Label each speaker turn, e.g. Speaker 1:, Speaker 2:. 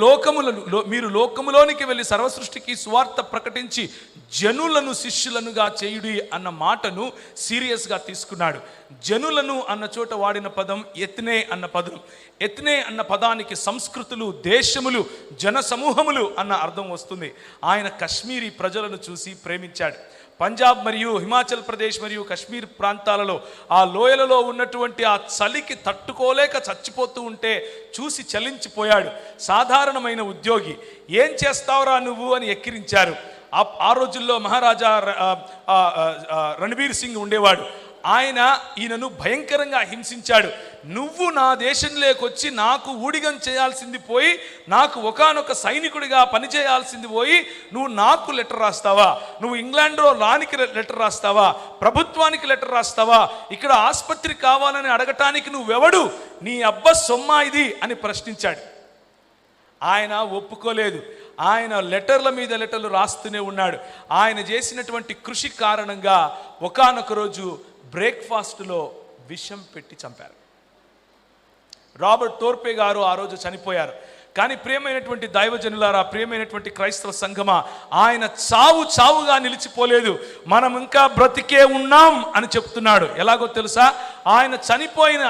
Speaker 1: మీరు లోకములోనికి వెళ్ళి సర్వసృష్టికి సువార్త ప్రకటించి జనులను శిష్యులనుగా చేయుడి అన్న మాటను సీరియస్గా తీసుకున్నాడు. జనులను అన్న చోట వాడిన పదం ఎత్నే అన్న పదం. ఎత్నే అన్న పదానికి సంస్కృతులు, దేశములు, జన సమూహములు అన్న అర్థం వస్తుంది. ఆయన కశ్మీరీ ప్రజలను చూసి ప్రేమించాడు. పంజాబ్ మరియు హిమాచల్ ప్రదేశ్ మరియు కశ్మీర్ ప్రాంతాలలో ఆ లోయలలో ఉన్నటువంటి ఆ చలికి తట్టుకోలేక చచ్చిపోతూ ఉంటే చూసి చలించిపోయాడు. సాధారణమైన ఉద్యోగి, ఏం చేస్తావురా నువ్వు అని ఎక్కిరించారు. ఆ రోజుల్లో మహారాజా రణబీర్ సింగ్ ఉండేవాడు. ఈయనను భయంకరంగా హింసించాడు. నువ్వు నా దేశంలోకి వచ్చి నాకు ఊడిగం చేయాల్సింది పోయి, నాకు ఒకానొక సైనికుడిగా పనిచేయాల్సింది పోయి, నువ్వు నాకు లెటర్ రాస్తావా? నువ్వు ఇంగ్లాండ్లో లానికి లెటర్ రాస్తావా? ప్రభుత్వానికి లెటర్ రాస్తావా? ఇక్కడ ఆసుపత్రి కావాలని అడగటానికి నువ్వెవడు? నీ అబ్బ సొమ్మా ఇది అని ప్రశ్నించాడు. ఆయన ఒప్పుకోలేదు. ఆయన లెటర్ల మీద లెటర్లు రాస్తూనే ఉన్నాడు. ఆయన చేసినటువంటి కృషి కారణంగా ఒకానొక రోజు బ్రేక్ఫాస్ట్లో విషం పెట్టి చంపారు. రాబర్ట్ టోర్పే గారు ఆ రోజు చనిపోయారు. కానీ ప్రియమైనటువంటి దైవజనులారా, ప్రియమైనటువంటి క్రైస్తవ సంఘమా, ఆయన చావుగా నిలిచిపోలేదు. మనం ఇంకా బ్రతికే ఉన్నాం అని చెప్తున్నాడు. ఎలాగో తెలుసా? ఆయన చనిపోయిన